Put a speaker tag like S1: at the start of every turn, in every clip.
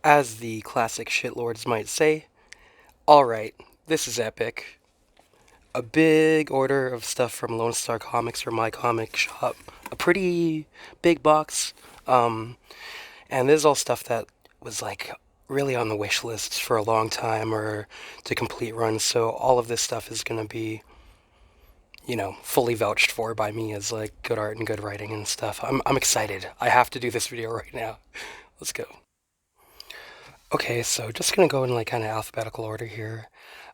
S1: As the classic shitlords might say, alright, this is epic. A big order of stuff from LoneStar Comics or MyComicShop. A pretty big box. And this is all stuff that was like really on the wish lists for a long time or to complete runs. So all of this stuff is going to be, fully vouched for by me as like good art and good writing and stuff. I'm excited. I have to do this video right now. Let's go. Okay, so just gonna go in like kind of alphabetical order here.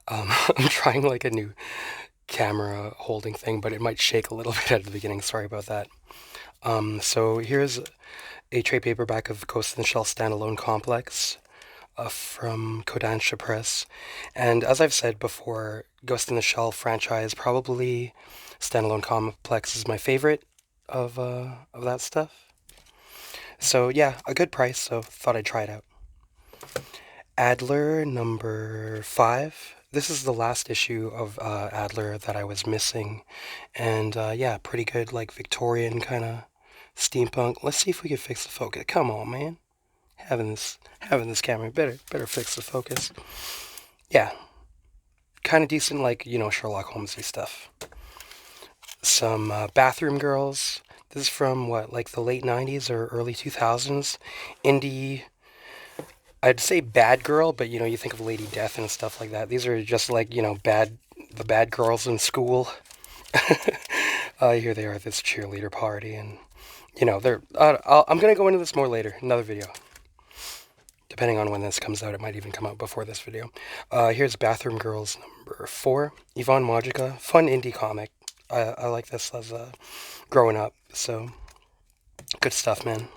S1: I'm trying like a new camera holding thing, but it might shake a little bit at the beginning. Sorry about that. So here's a trade paperback of Ghost in the Shell Standalone Complex from Kodansha Press. And as I've said before, Ghost in the Shell franchise, probably Standalone Complex is my favorite of that stuff. So yeah, a good price, so thought I'd try it out. Adler number 5. This is the last issue of Adler that I was missing. And yeah, pretty good, like Victorian kind of steampunk. Let's see if we can fix the focus. Come on, man. Having this camera, better fix the focus. Yeah, kind of decent, like, Sherlock Holmesy stuff. Some Bathroom Girls. This is from what, like the late 90s or early 2000s. Indie, I'd say bad girl, but you think of Lady Death and stuff like that. These are just like, the bad girls in school. Here they are at this cheerleader party, and they're. I'm gonna go into this more later, another video. Depending on when this comes out, it might even come out before this video. Here's Bathroom Girls number 4. Yvonne Mojica, fun indie comic. I like this as growing up, so good stuff, man.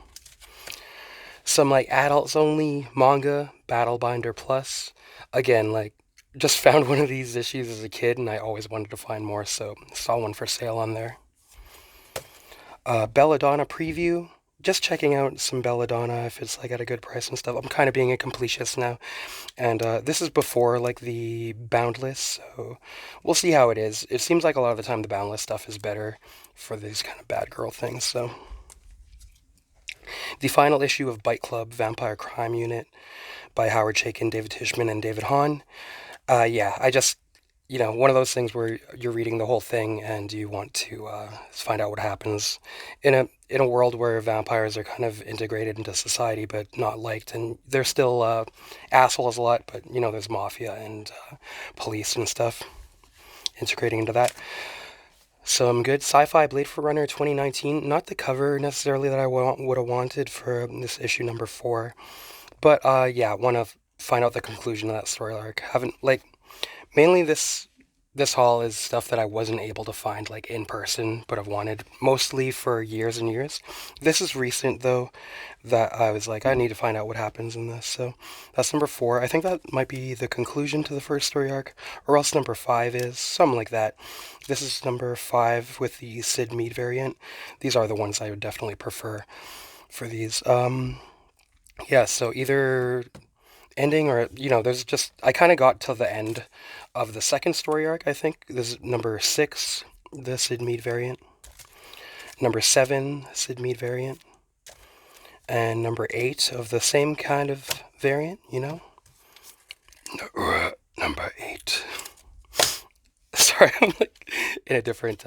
S1: Some like adults only manga, Battle Binder Plus. Again, like just found one of these issues as a kid and I always wanted to find more, so saw one for sale on there. Belladonna preview. Just checking out some Belladonna if it's like at a good price and stuff. I'm kind of being a completist now. And this is before like the Boundless, so we'll see how it is. It seems like a lot of the time the Boundless stuff is better for these kind of bad girl things, so. The final issue of Bite Club Vampire Crime Unit by Howard Chaykin, David Tishman, and David Hahn. Yeah, I just, one of those things where you're reading the whole thing and you want to find out what happens in a world where vampires are kind of integrated into society but not liked, and they're still assholes a lot, but there's mafia and police and stuff integrating into that. Some good sci-fi Blade Runner 2019. Not the cover necessarily that I would have wanted for this issue number 4, but yeah, want to find out the conclusion of that story arc. Haven't like mainly this haul is stuff that I wasn't able to find like in person, but I've wanted mostly for years and years. This is recent though, that I was like, I need to find out what happens in this. So that's number 4. I think that might be the conclusion to the first story arc, or else number 5 is something like that. This is number 5 with the Sid Mead variant. These are the ones I would definitely prefer for these. Yeah, so either ending or there's just I kind of got to the end of the second story arc. I think this is number 6, the Sid Mead variant, number 7, Sid Mead variant, and number 8 of the same kind of variant. Number 8. Sorry, I'm like in a different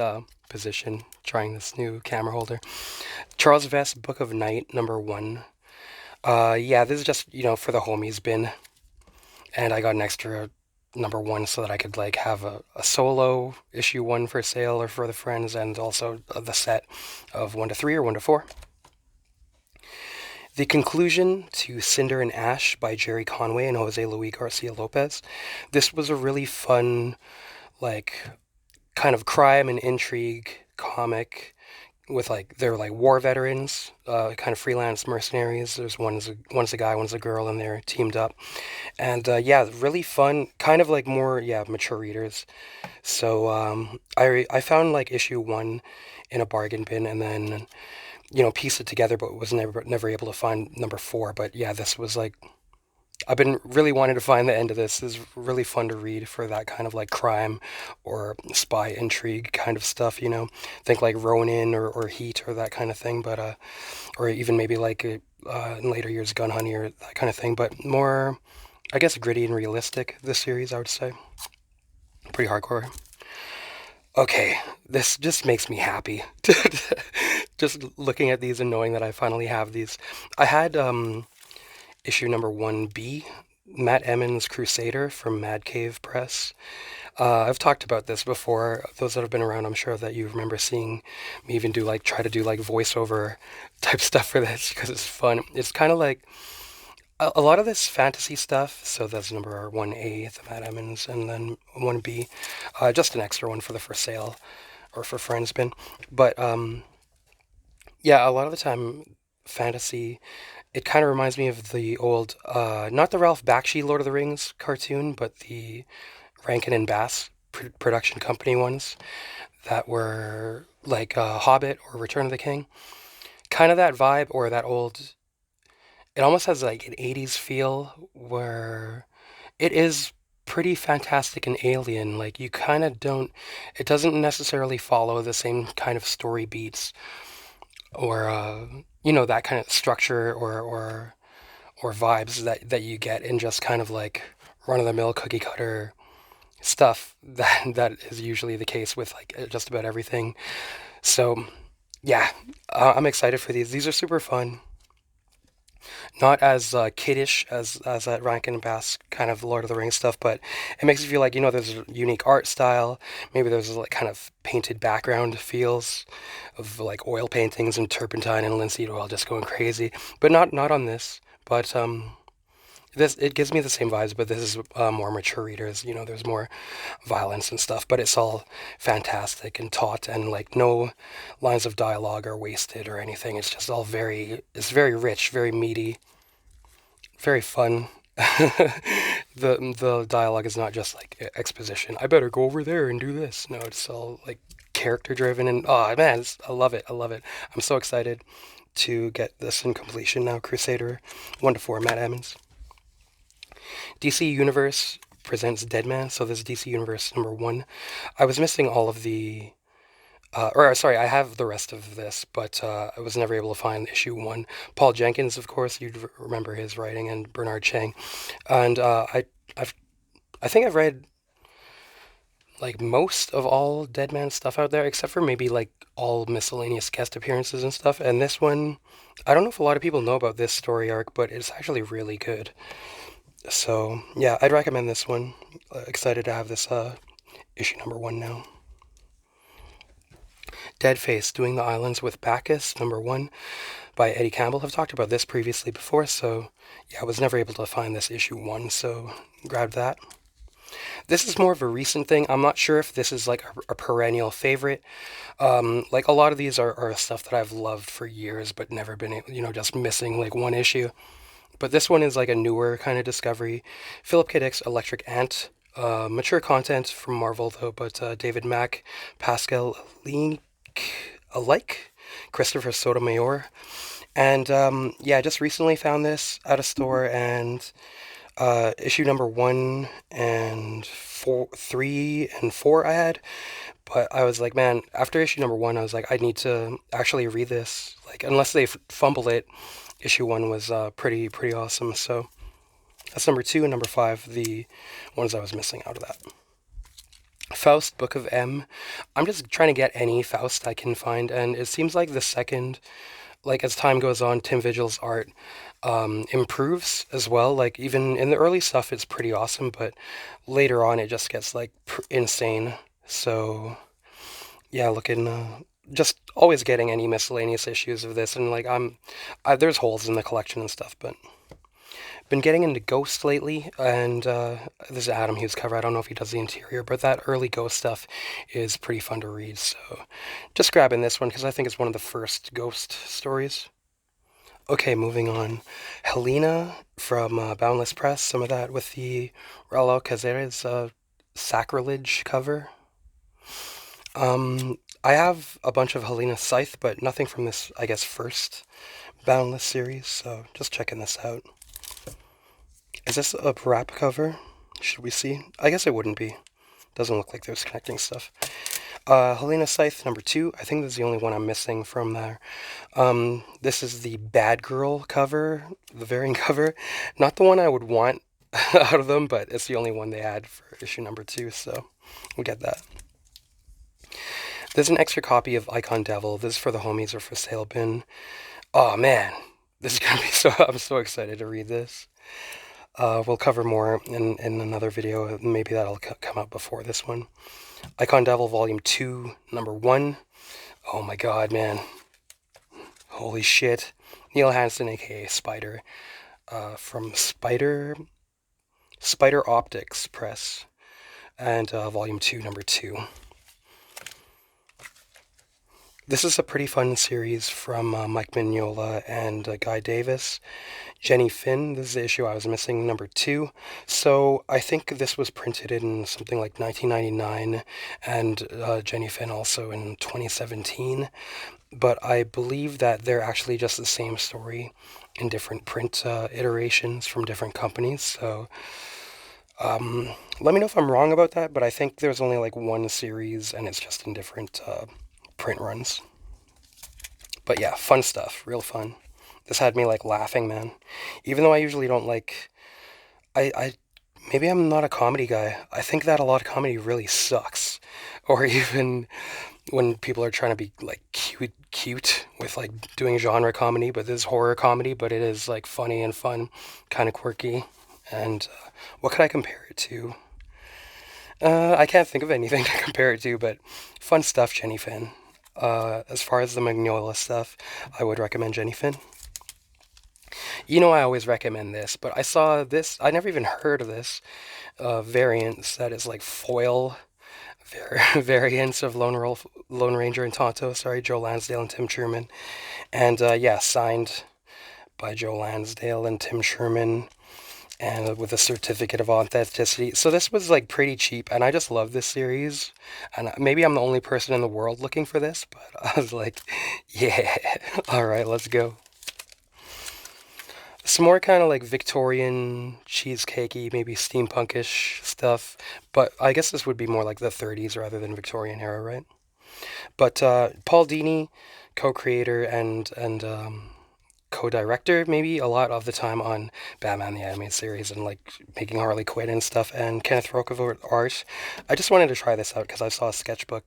S1: position trying this new camera holder. Charles Vest, Book of Night, number 1. Yeah, this is just, for the homies bin. And I got an extra number 1 so that I could, like, have a solo issue 1 for sale or for the friends, and also the set of 1 to 3 or 1 to 4. The conclusion to Cinder and Ash by Jerry Conway and Jose Luis Garcia Lopez. This was a really fun, like, kind of crime and intrigue comic with like they're like war veterans, kind of freelance mercenaries. There's one's a guy, one's a girl, and they're teamed up, and yeah, really fun. Kind of like more mature readers. So I found like issue 1 in a bargain bin, and then pieced it together, but was never able to find number 4. But yeah, this was like I've been really wanting to find the end of this. It's really fun to read for that kind of like crime or spy intrigue kind of stuff. Think like Ronin or Heat or that kind of thing, but or even maybe like in later years, Gun Honey or that kind of thing, but more, I guess, gritty and realistic, this series, I would say. Pretty hardcore. Okay, this just makes me happy. Just looking at these and knowing that I finally have these. I had issue number 1B, Matt Emmons' Crusader from Mad Cave Press. I've talked about this before. Those that have been around, I'm sure that you remember seeing me even try to do like voiceover type stuff for this because it's fun. It's kind of like a lot of this fantasy stuff. So that's number 1A, the Matt Emmons, and then 1B, just an extra one for the for sale or for friends bin. But yeah, a lot of the time, fantasy, it kind of reminds me of the old, not the Ralph Bakshi Lord of the Rings cartoon, but the Rankin and Bass production company ones that were like Hobbit or Return of the King. Kind of that vibe or that old. It almost has like an 80s feel where it is pretty fantastic and alien. Like you kind of don't. It doesn't necessarily follow the same kind of story beats or that kind of structure or vibes that you get in just kind of like run of the mill cookie cutter stuff that is usually the case with like just about everything. So yeah, I'm excited for these. These are super fun. Not as kiddish as that Rankin and Bass kind of Lord of the Rings stuff, but it makes you feel like there's a unique art style. Maybe there's like kind of painted background feels of like oil paintings and turpentine and linseed oil just going crazy. But not on this. But this it gives me the same vibes, but this is more mature readers. There's more violence and stuff, but it's all fantastic and taut, and like no lines of dialogue are wasted or anything. It's just all it's very rich, very meaty, very fun. The dialogue is not just like exposition. I better go over there and do this. No, it's all like character driven, and oh man, I love it. I love it. I'm so excited to get this in completion now. Crusader 1 to 4, Matt Emmons. DC Universe presents Deadman. So this is DC Universe number 1. I was missing all of the, or sorry, I have the rest of this, but I was never able to find issue 1. Paul Jenkins, of course, you'd remember his writing, and Bernard Chang, and I think I've read like most of all Deadman stuff out there, except for maybe like all miscellaneous guest appearances and stuff. And this one, I don't know if a lot of people know about this story arc, but it's actually really good. So yeah, I'd recommend this one. Excited to have this issue number 1 now. Deadface, Doing the Islands with Bacchus, number 1 by Eddie Campbell. I've talked about this previously before, so yeah, I was never able to find this issue 1, so grabbed that. This is more of a recent thing. I'm not sure if this is like a perennial favorite. Like a lot of these are stuff that I've loved for years, but never been, just missing like one issue. But this one is like a newer kind of discovery. Philip K. Dick's Electric Ant. Mature content from Marvel though, but David Mack, Pascal alike, Christopher Sotomayor. And yeah, I just recently found this at a store, and issue number 1 and 3 and 4 I had. But I was like, man, after issue number 1, I was like, I need to actually read this. Like, unless they fumble it, issue 1 was pretty awesome. So that's number 2 and number 5, the ones I was missing out of that. Faust, Book of M. I'm just trying to get any Faust I can find, and it seems like the second, like as time goes on, Tim Vigil's art improves as well. Like even in the early stuff, it's pretty awesome, but later on, it just gets like insane. So yeah, looking just always getting any miscellaneous issues of this, and like there's holes in the collection and stuff, but been getting into Ghost lately, and this is Adam Hughes cover. I don't know if he does the interior, but that early Ghost stuff is pretty fun to read. So just grabbing this one because I think it's one of the first Ghost stories. Okay, moving on. Helena from Boundless Press. Some of that with the Raul Cazares Sacrilege cover. I have a bunch of Helena Scythe, but nothing from this, I guess, first Boundless series. So just checking this out. Is this a wrap cover? Should we see? I guess it wouldn't be. Doesn't look like there's connecting stuff. Helena Scythe number 2. I think this is the only one I'm missing from there. This is the Bad Girl cover, the variant cover. Not the one I would want out of them, but it's the only one they had for issue number 2, so we'll get that. There's an extra copy of Icon Devil. This is for the homies or for sale bin. Oh man, this is gonna be so. I'm so excited to read this. We'll cover more in another video. Maybe that'll come out before this one. Icon Devil Volume 2, number 1. Oh my god, man. Holy shit. Neil Hansen, aka Spider, from Spider Optics Press, and Volume 2, number 2. This is a pretty fun series from Mike Mignola and Guy Davis. Jenny Finn, this is the issue I was missing, number 2. So I think this was printed in something like 1999, and Jenny Finn also in 2017. But I believe that they're actually just the same story in different print iterations from different companies. So let me know if I'm wrong about that, but I think there's only like one series and it's just in different print runs. But yeah, fun stuff, real fun. This had me like laughing, man. Even though I usually don't like, I maybe I'm not a comedy guy. I think that a lot of comedy really sucks. Or even when people are trying to be like cute with like doing genre comedy, but this is horror comedy, but it is like funny and fun, kind of quirky. And what could I compare it to? I can't think of anything to compare it to, but fun stuff, Jenny Finn. As far as the Magnolia stuff, I would recommend Jenny Finn. You know I always recommend this, but I saw this, I never even heard of this variant that is like foil variants of Lone Ranger and Tonto, Joe Lansdale and Tim Sherman. And yeah, signed by Joe Lansdale and Tim Sherman, and with a certificate of authenticity. So this was like pretty cheap, and I just love this series. And maybe I'm the only person in the world looking for this, but I was like, yeah, all right, let's go. Some more kind of like Victorian, cheesecakey, maybe steampunkish stuff, but I guess this would be more like the 30s rather than Victorian era, right? But Paul Dini, co-creator and co-director, maybe a lot of the time on Batman the Animated Series and like making Harley Quinn and stuff, and Kenneth Rocaveau art. I just wanted to try this out because I saw a sketchbook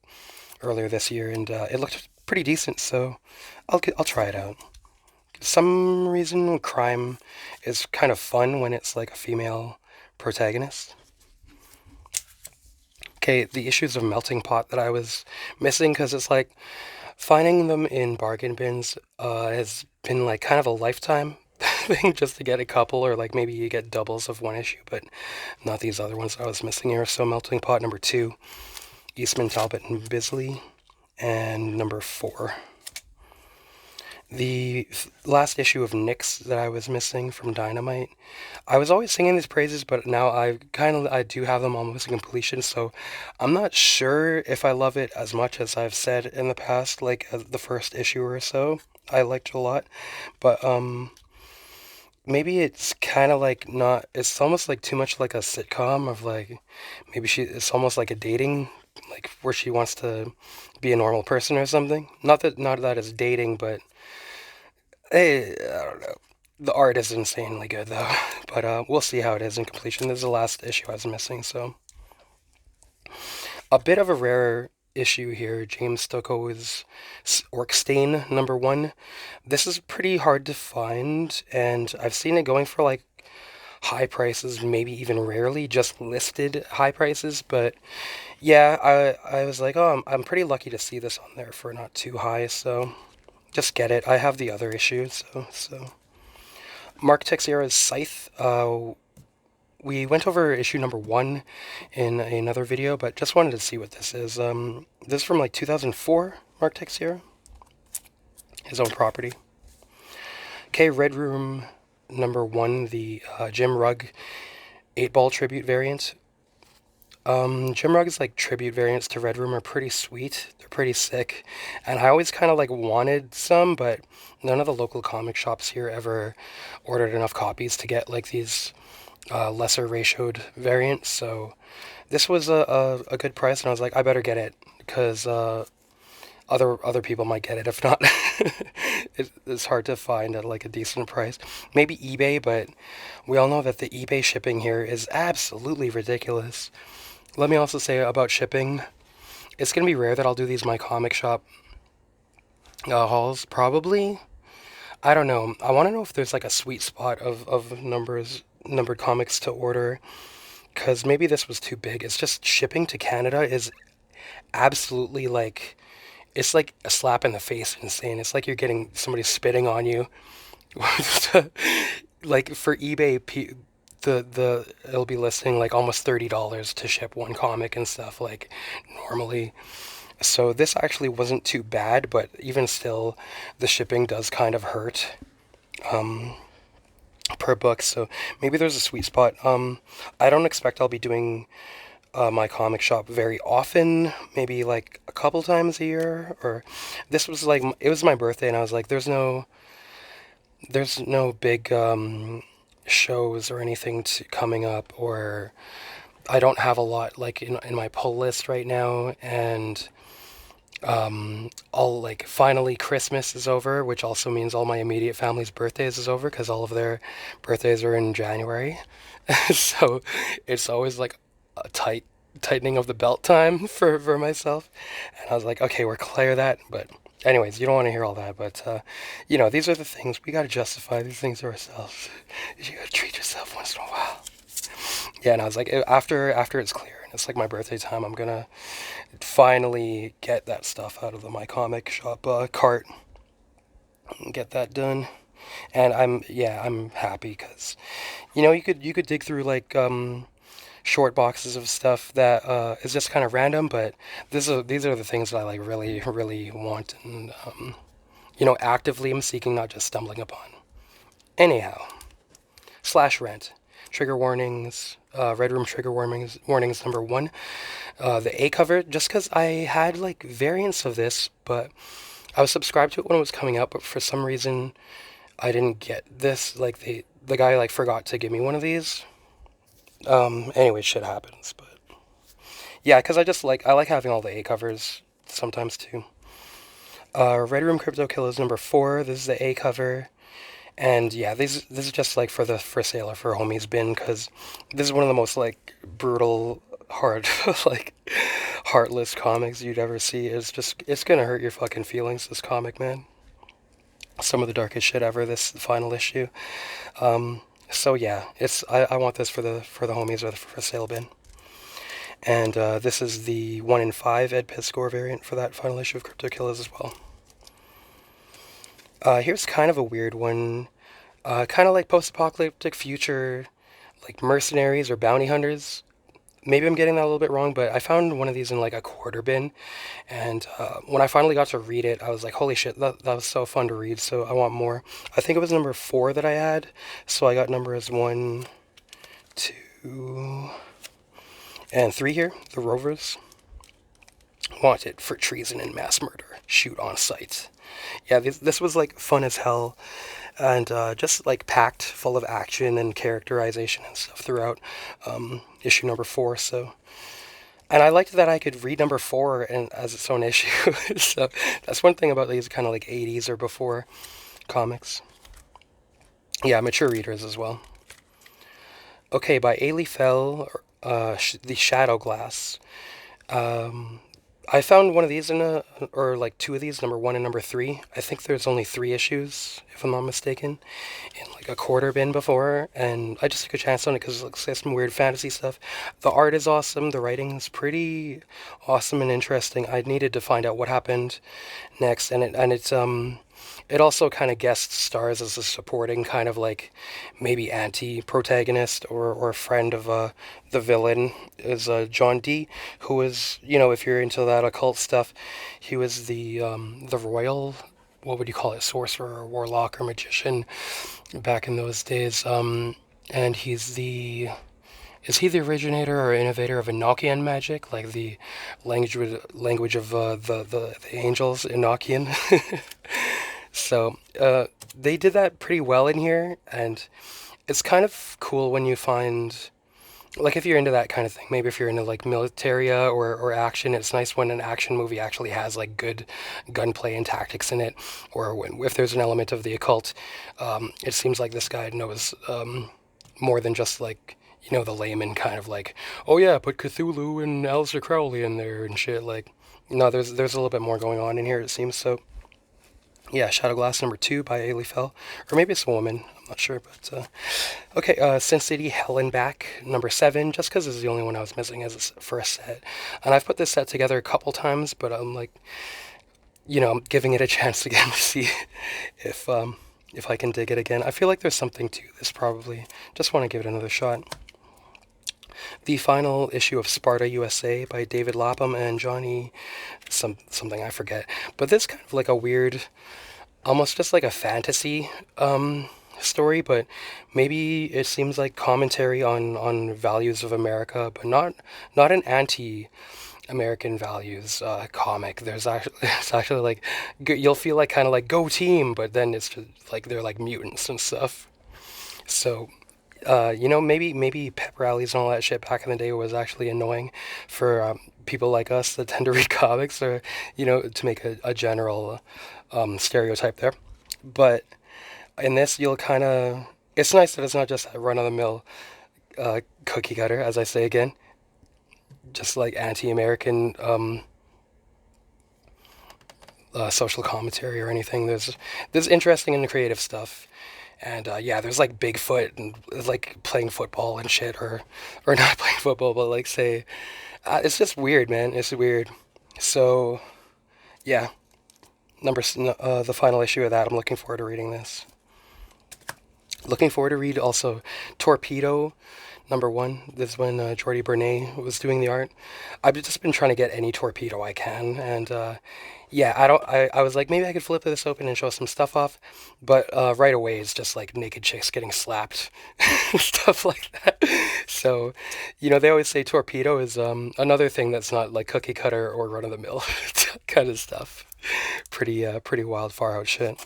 S1: earlier this year and it looked pretty decent, so I'll try it out. Some reason crime is kind of fun when it's like a female protagonist. Okay, the issues of Melting Pot that I was missing, because it's like finding them in bargain bins has been like kind of a lifetime thing just to get a couple, or like maybe you get doubles of one issue, but not these other ones I was missing here. So Melting Pot number 2, Eastman, Talbot, and Bisley, and number 4. The last issue of Nyx that I was missing from Dynamite. I was always singing these praises, but now I do have them almost in completion, so I'm not sure if I love it as much as I've said in the past, like the first issue or so. I liked it a lot, but maybe it's kind of like not, it's almost like too much like a sitcom of like, maybe it's almost like a dating, like where she wants to be a normal person or something. Not that it's dating, but I don't know. The art is insanely good though, but we'll see how it is in completion. This is the last issue I was missing, so a bit of a rare issue here. James Stokoe's Orkstain number 1. This is pretty hard to find, and I've seen it going for like high prices, maybe even rarely just listed high prices. But yeah, I was like, oh, I'm pretty lucky to see this on there for not too high, so just get it. I have the other issues, so. Mark Texeira's Scythe. We went over issue number 1 in another video, but just wanted to see what this is. This is from like 2004, Mark Texeira. His own property. Okay, Red Room number 1, the Jim Rugg 8-ball tribute variant. Jim Rugg's like tribute variants to Red Room are pretty sweet. They're pretty sick, and I always kind of like wanted some, but none of the local comic shops here ever ordered enough copies to get like these lesser ratioed variants. So this was a good price, and I was like, I better get it because other people might get it. If not, it's hard to find at like a decent price. Maybe eBay, but we all know that the eBay shipping here is absolutely ridiculous. Let me also say about shipping, it's gonna be rare that I'll do these My Comic Shop hauls. Probably, I don't know. I want to know if there's like a sweet spot of numbered comics to order, because maybe this was too big. It's just shipping to Canada is absolutely like, it's like a slap in the face insane. It's like you're getting somebody spitting on you. Like for eBay, the it'll be listing like almost $30 to ship one comic and stuff like normally. So this actually wasn't too bad, but even still, the shipping does kind of hurt um, per book. So maybe there's a sweet spot. I don't expect I'll be doing My Comic Shop very often. Maybe like a couple times a year. Or this was like it was my birthday, and I was like, there's no big shows or anything coming up, or I don't have a lot like in my pull list right now, and all like finally Christmas is over, which also means all my immediate family's birthdays is over because all of their birthdays are in January. So it's always like a tightening of the belt time for myself. And I was like, okay, we're clear that. But anyways, you don't want to hear all that. But these are the things we got to justify these things to ourselves. You got to treat yourself once in a while. Yeah, and I was like, after it's clear and it's like my birthday time, I'm gonna finally get that stuff out of the My Comic Shop cart and get that done. And I'm happy because you could dig through like short boxes of stuff that is just kind of random, but these are the things that I like really really want, and actively am seeking, not just stumbling upon. Anyhow, slash rent. Trigger warnings, Red Room trigger warnings number one. The A cover, just because I had like variants of this, but I was subscribed to it when it was coming out, but for some reason I didn't get this. Like the guy like forgot to give me one of these. Anyway, shit happens, but yeah, because I like having all the A covers sometimes too. Red Room Crypto Killers number four. This is the A cover. And yeah, this is just like for the for sale or for homies bin, because this is one of the most like brutal, hard, like heartless comics you'd ever see. It's gonna hurt your fucking feelings. This comic, man. Some of the darkest shit ever. This final issue. So yeah, I want this for the homies or the for sale bin. And this is the 1 in 5 Ed Piscor variant for that final issue of Crypto Killers as well. Here's kind of a weird one. Kind of like post-apocalyptic future, like mercenaries or bounty hunters. Maybe I'm getting that a little bit wrong, but I found one of these in like a quarter bin. And when I finally got to read it, I was like, holy shit, that was so fun to read, so I want more. I think it was number 4 that I had, so I got numbers 1, 2, and 3 here, the Rovers. Wanted for treason and mass murder. Shoot on sight. Yeah, this was like fun as hell, and just like packed full of action and characterization and stuff throughout issue number 4. So, and I liked that I could read number 4 and as its own issue. So that's one thing about these kind of like 80s or before comics. Yeah, mature readers as well. Okay, by Ailey Fell, the Shadow Glass. I found one of these or like 2 of these, number 1 and number 3. I think there's only 3 issues, if I'm not mistaken, in like a quarter bin before, and I just took a chance on it because it looks like some weird fantasy stuff. The art is awesome, the writing is pretty awesome and interesting. I needed to find out what happened next, and it also kind of guest stars as a supporting kind of like maybe anti-protagonist or friend of the villain is John Dee, who is, if you're into that occult stuff, he was the royal, what would you call it, sorcerer or warlock or magician back in those days. And is he the originator or innovator of Enochian magic, like the language of the angels, Enochian? So they did that pretty well in here, and it's kind of cool when you find Like if you're into that kind of thing, maybe if you're into like military or action, it's nice when an action movie actually has like good gunplay and tactics in it, or if there's an element of the occult. It seems like this guy knows more than just like the layman kind of like, oh yeah, put Cthulhu and Aleister Crowley in there and shit. Like, no, there's a little bit more going on in here, it seems. So yeah, Shadow Glass #2 by Ailey Fell, or maybe it's a woman. I'm not sure, but okay. Sin City Hell and Back #7, just because this is the only one I was missing as for a set, and I've put this set together a couple times, but I'm like, I'm giving it a chance again to see if um if I can dig it again. I feel like there's something to this probably. Just want to give it another shot. The final issue of Sparta USA by David Lapham and Johnny something I forget. But this kind of like a weird, almost just like a fantasy story, but maybe it seems like commentary on values of America, but not an anti-American values comic. There's actually it's actually like you'll feel like kind of like go team, but then it's just like they're like mutants and stuff. So maybe pep rallies and all that shit back in the day was actually annoying for people like us that tend to read comics, or to make a general stereotype there. But in this, you'll kind of. It's nice that it's not just a run of the mill cookie cutter, as I say again, just like anti-American social commentary or anything. There's interesting and creative stuff. And yeah, there's like Bigfoot and like playing football and shit, or not playing football, but like say, it's just weird, man. It's weird. So yeah, the final issue of that. I'm looking forward to reading this. Looking forward to read also Torpedo #1. This is when Jordi Bernay was doing the art. I've just been trying to get any Torpedo I can, and yeah, I was like, maybe I could flip this open and show some stuff off, but right away it's just like naked chicks getting slapped, stuff like that. So, they always say Torpedo is another thing that's not like cookie cutter or run of the mill kind of stuff. Pretty wild, far out shit.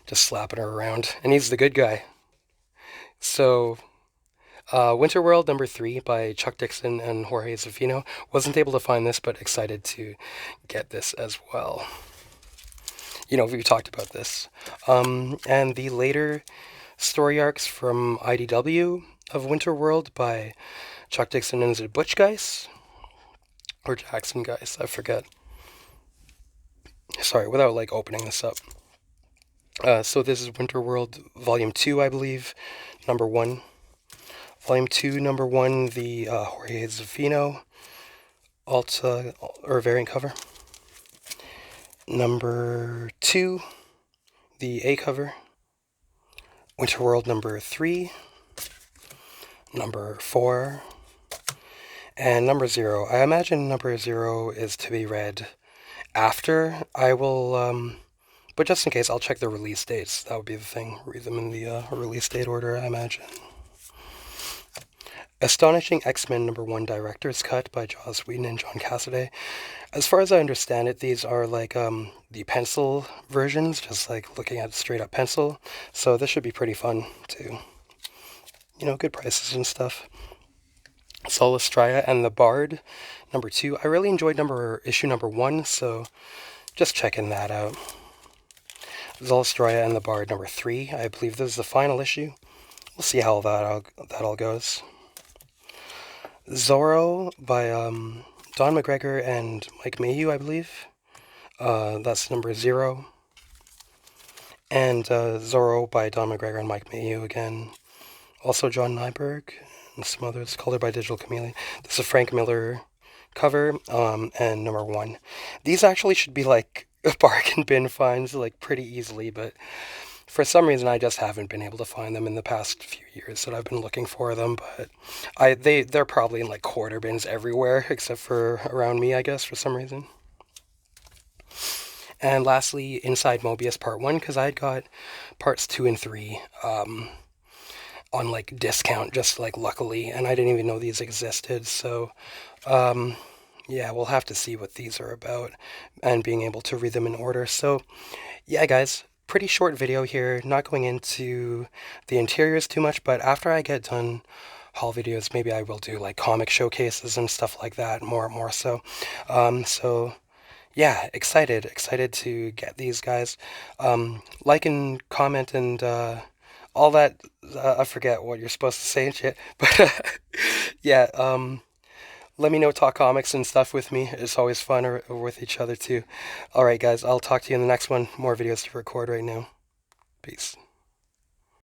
S1: Just slapping her around, and he's the good guy. So, Winter World #3 by Chuck Dixon and Jorge Zafino. Wasn't able to find this, but excited to get this as well. We talked about this. And the later story arcs from IDW of Winter World by Chuck Dixon and is it Butch Guice? Or Jackson Guice, I forget. Sorry, without like opening this up. So this is Winter World Volume 2, I believe, #1. Volume 2, #1, the Jorge Zafino Alta or variant cover. #2, the A cover. Winter World #3, #4, and #0. I imagine #0 is to be read after. I will, but just in case, I'll check the release dates. That would be the thing. Read them in the release date order, I imagine. Astonishing X-Men #1 Director's Cut by Joss Whedon and John Cassaday. As far as I understand it, these are like the pencil versions, just like looking at straight up pencil. So this should be pretty fun too. Good prices and stuff. Solistria and the Bard #2. I really enjoyed issue #1, so just checking that out. Solistria and the Bard #3. I believe this is the final issue. We'll see how that all goes. Zorro by Don McGregor and Mike Mayhew, I believe. That's #0. And Zorro by Don McGregor and Mike Mayhew again. Also John Nyberg and some others. Colored by Digital Chameleon. This is a Frank Miller cover and #1. These actually should be like bargain bin finds like pretty easily, but for some reason I just haven't been able to find them in the past few years that I've been looking for them. But they're probably in like quarter bins everywhere except for around me, I guess, for some reason. And lastly, Inside Mobius Part 1, because I had got parts 2 and 3 on like discount, just like luckily, and I didn't even know these existed. So yeah, we'll have to see what these are about and being able to read them in order. So yeah, guys, pretty short video here, not going into the interiors too much, but after I get done haul videos. Maybe I will do like comic showcases and stuff like that more so. So yeah, excited to get these guys. Like and comment and all that. I forget what you're supposed to say and shit, but yeah. Let me know, talk comics and stuff with me. It's always fun, or with each other too. All right, guys, I'll talk to you in the next one. More videos to record right now. Peace.